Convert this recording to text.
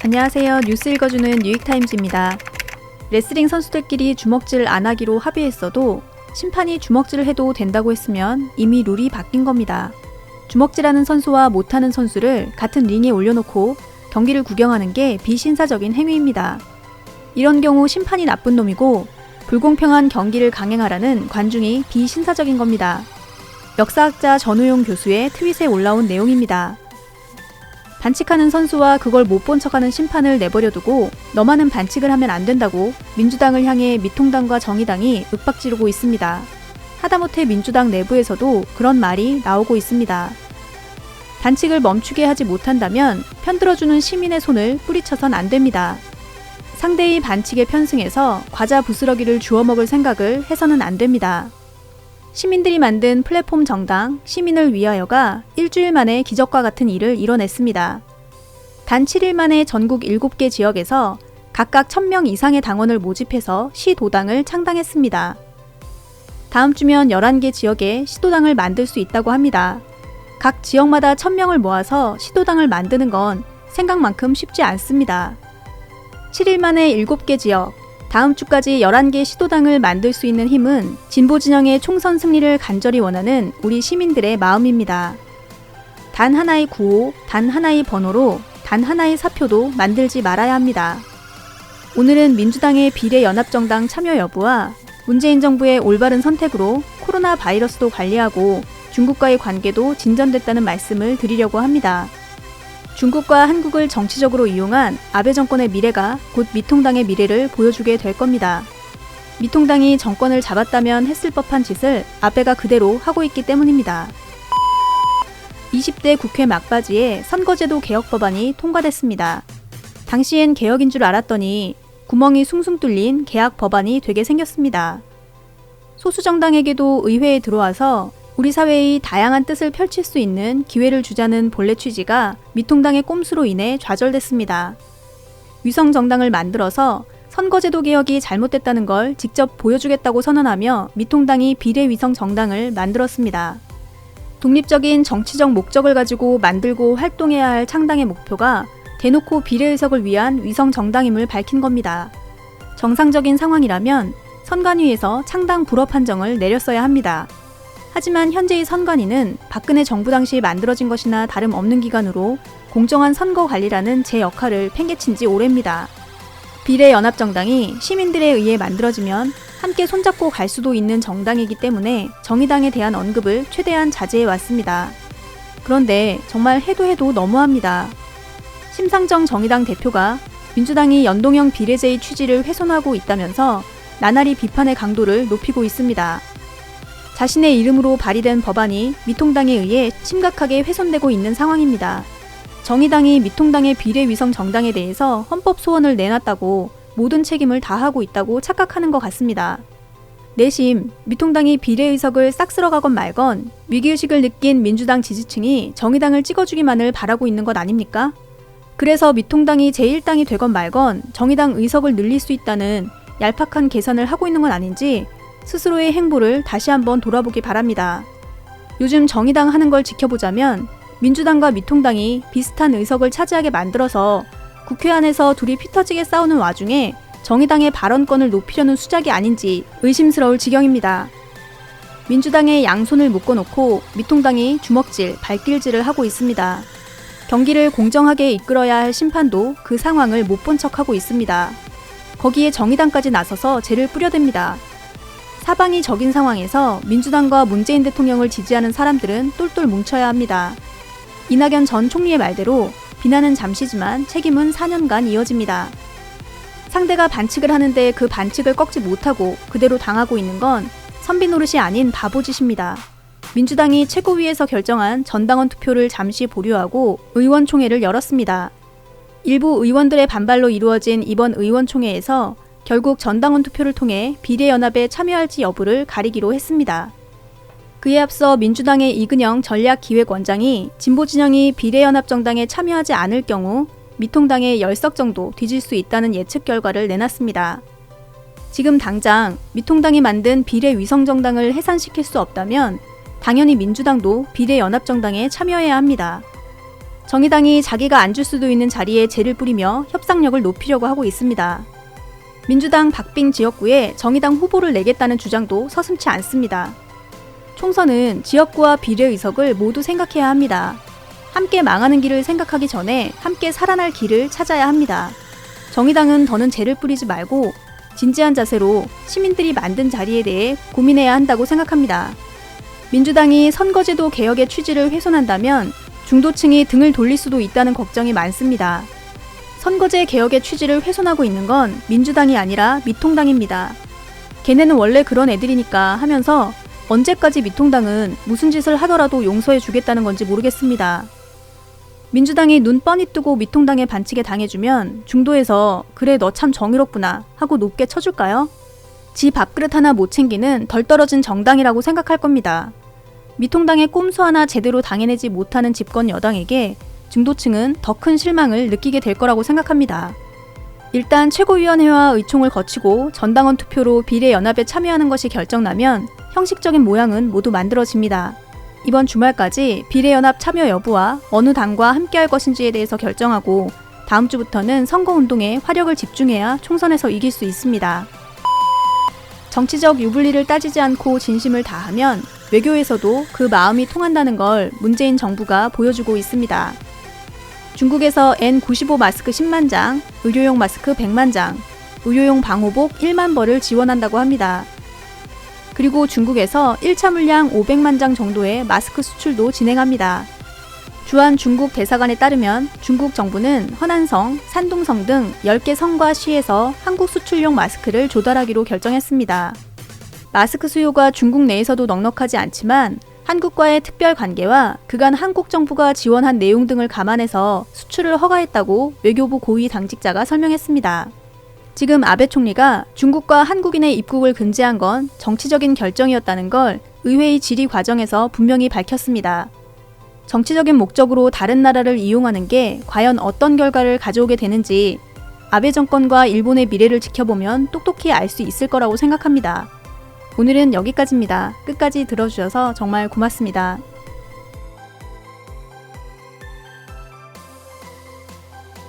안녕하세요. 뉴스 읽어주는 뉴욕타임즈입니다. 레슬링 선수들끼리 주먹질 안 하기로 합의했어도 심판이 주먹질을 해도 된다고 했으면 이미 룰이 바뀐 겁니다. 주먹질하는 선수와 못하는 선수를 같은 링에 올려놓고 경기를 구경하는 게 비신사적인 행위입니다. 이런 경우 심판이 나쁜 놈이고 불공평한 경기를 강행하라는 관중이 비신사적인 겁니다. 역사학자 전우용 교수의 트윗에 올라온 내용입니다. 반칙하는 선수와 그걸 못 본 척하는 심판을 내버려두고 너만은 반칙을 하면 안 된다고 민주당을 향해 미통당과 정의당이 윽박지르고 있습니다. 하다못해 민주당 내부에서도 그런 말이 나오고 있습니다. 반칙을 멈추게 하지 못한다면 편들어주는 시민의 손을 뿌리쳐선 안 됩니다. 상대의 반칙에 편승해서 과자 부스러기를 주워 먹을 생각을 해서는 안 됩니다. 시민들이 만든 플랫폼 정당 시민을 위하여가 일주일 만에 기적과 같은 일을 이뤄냈습니다. 단 7일 만에 전국 7개 지역에서 각각 1000명 이상의 당원을 모집해서 시도당을 창당했습니다. 다음 주면 11개 지역에 시도당을 만들 수 있다고 합니다. 각 지역마다 1000명을 모아서 시도당을 만드는 건 생각만큼 쉽지 않습니다. 7일 만에 7개 지역, 다음 주까지 11개 시도당을 만들 수 있는 힘은 진보 진영의 총선 승리를 간절히 원하는 우리 시민들의 마음입니다. 단 하나의 구호, 단 하나의 번호로 단 하나의 사표도 만들지 말아야 합니다. 오늘은 민주당의 비례연합정당 참여 여부와 문재인 정부의 올바른 선택으로 코로나 바이러스도 관리하고 중국과의 관계도 진전됐다는 말씀을 드리려고 합니다. 중국과 한국을 정치적으로 이용한 아베 정권의 미래가 곧 미통당의 미래를 보여주게 될 겁니다. 미통당이 정권을 잡았다면 했을 법한 짓을 아베가 그대로 하고 있기 때문입니다. 20대 국회 막바지에 선거제도 개혁 법안이 통과됐습니다. 당시엔 개혁인 줄 알았더니 구멍이 숭숭 뚫린 개학 법안이 되게 생겼습니다. 소수정당에게도 의회에 들어와서 우리 사회의 다양한 뜻을 펼칠 수 있는 기회를 주자는 본래 취지가 미통당의 꼼수로 인해 좌절됐습니다. 위성정당을 만들어서 선거제도 개혁이 잘못됐다는 걸 직접 보여주겠다고 선언하며 미통당이 비례위성정당을 만들었습니다. 독립적인 정치적 목적을 가지고 만들고 활동해야 할 창당의 목표가 대놓고 비례의석을 위한 위성정당임을 밝힌 겁니다. 정상적인 상황이라면 선관위에서 창당 불허 판정을 내렸어야 합니다. 하지만 현재의 선관위는 박근혜 정부 당시 만들어진 것이나 다름없는 기관으로 공정한 선거 관리라는 제 역할을 팽개친 지 오래입니다. 비례연합정당이 시민들에 의해 만들어지면 함께 손잡고 갈 수도 있는 정당이기 때문에 정의당에 대한 언급을 최대한 자제해 왔습니다. 그런데 정말 해도 너무합니다. 심상정 정의당 대표가 민주당이 연동형 비례제의 취지를 훼손하고 있다면서 나날이 비판의 강도를 높이고 있습니다. 자신의 이름으로 발의된 법안이 미통당에 의해 심각하게 훼손되고 있는 상황입니다. 정의당이 미통당의 비례위성 정당에 대해서 헌법 소원을 내놨다고 모든 책임을 다하고 있다고 착각하는 것 같습니다. 내심 미통당이 비례의석을 싹 쓸어가건 말건 위기의식을 느낀 민주당 지지층이 정의당을 찍어주기만을 바라고 있는 것 아닙니까? 그래서 미통당이 제1당이 되건 말건 정의당 의석을 늘릴 수 있다는 얄팍한 계산을 하고 있는 건 아닌지 스스로의 행보를 다시 한번 돌아보기 바랍니다. 요즘 정의당 하는 걸 지켜보자면 민주당과 미통당이 비슷한 의석을 차지하게 만들어서 국회 안에서 둘이 피터지게 싸우는 와중에 정의당의 발언권을 높이려는 수작이 아닌지 의심스러울 지경입니다. 민주당의 양손을 묶어놓고 미통당이 주먹질, 발길질을 하고 있습니다. 경기를 공정하게 이끌어야 할 심판도 그 상황을 못 본 척하고 있습니다. 거기에 정의당까지 나서서 죄를 뿌려댑니다. 사방이 적인 상황에서 민주당과 문재인 대통령을 지지하는 사람들은 똘똘 뭉쳐야 합니다. 이낙연 전 총리의 말대로 비난은 잠시지만 책임은 4년간 이어집니다. 상대가 반칙을 하는데 그 반칙을 꺾지 못하고 그대로 당하고 있는 건 선비 노릇이 아닌 바보짓입니다. 민주당이 최고위에서 결정한 전당원 투표를 잠시 보류하고 의원총회를 열었습니다. 일부 의원들의 반발로 이루어진 이번 의원총회에서 결국 전당원 투표를 통해 비례연합에 참여할지 여부를 가리기로 했습니다. 그에 앞서 민주당의 이근영 전략기획원장이 진보진영이 비례연합정당에 참여하지 않을 경우 미통당의 10석 정도 뒤질 수 있다는 예측 결과를 내놨습니다. 지금 당장 미통당이 만든 비례위성정당을 해산시킬 수 없다면 당연히 민주당도 비례연합정당에 참여해야 합니다. 정의당이 자기가 앉을 수도 있는 자리에 재를 뿌리며 협상력을 높이려고 하고 있습니다. 민주당 박빙 지역구에 정의당 후보를 내겠다는 주장도 서슴지 않습니다. 총선은 지역구와 비례의석을 모두 생각해야 합니다. 함께 망하는 길을 생각하기 전에 함께 살아날 길을 찾아야 합니다. 정의당은 더는 재를 뿌리지 말고 진지한 자세로 시민들이 만든 자리에 대해 고민해야 한다고 생각합니다. 민주당이 선거제도 개혁의 취지를 훼손한다면 중도층이 등을 돌릴 수도 있다는 걱정이 많습니다. 선거제 개혁의 취지를 훼손하고 있는 건 민주당이 아니라 미통당입니다. 걔네는 원래 그런 애들이니까 하면서 언제까지 미통당은 무슨 짓을 하더라도 용서해 주겠다는 건지 모르겠습니다. 민주당이 눈 뻔히 뜨고 미통당의 반칙에 당해주면 중도에서 그래 너 참 정의롭구나 하고 높게 쳐줄까요? 지 밥그릇 하나 못 챙기는 덜 떨어진 정당이라고 생각할 겁니다. 미통당의 꼼수 하나 제대로 당해내지 못하는 집권 여당에게 중도층은 더 큰 실망을 느끼게 될 거라고 생각합니다. 일단 최고위원회와 의총을 거치고 전당원 투표로 비례연합에 참여하는 것이 결정나면 형식적인 모양은 모두 만들어집니다. 이번 주말까지 비례연합 참여 여부와 어느 당과 함께할 것인지에 대해서 결정하고 다음 주부터는 선거운동에 화력을 집중해야 총선에서 이길 수 있습니다. 정치적 유불리를 따지지 않고 진심을 다하면 외교에서도 그 마음이 통한다는 걸 문재인 정부가 보여주고 있습니다. 중국에서 N95 마스크 10만 장, 의료용 마스크 100만 장, 의료용 방호복 1만 벌을 지원한다고 합니다. 그리고 중국에서 1차 물량 500만 장 정도의 마스크 수출도 진행합니다. 주한 중국 대사관에 따르면 중국 정부는 허난성, 산둥성 등 10개 성과 시에서 한국 수출용 마스크를 조달하기로 결정했습니다. 마스크 수요가 중국 내에서도 넉넉하지 않지만 한국과의 특별 관계와 그간 한국 정부가 지원한 내용 등을 감안해서 수출을 허가했다고 외교부 고위 당직자가 설명했습니다. 지금 아베 총리가 중국과 한국인의 입국을 금지한 건 정치적인 결정이었다는 걸 의회의 질의 과정에서 분명히 밝혔습니다. 정치적인 목적으로 다른 나라를 이용하는 게 과연 어떤 결과를 가져오게 되는지 아베 정권과 일본의 미래를 지켜보면 똑똑히 알 수 있을 거라고 생각합니다. 오늘은 여기까지입니다. 끝까지 들어주셔서 정말 고맙습니다.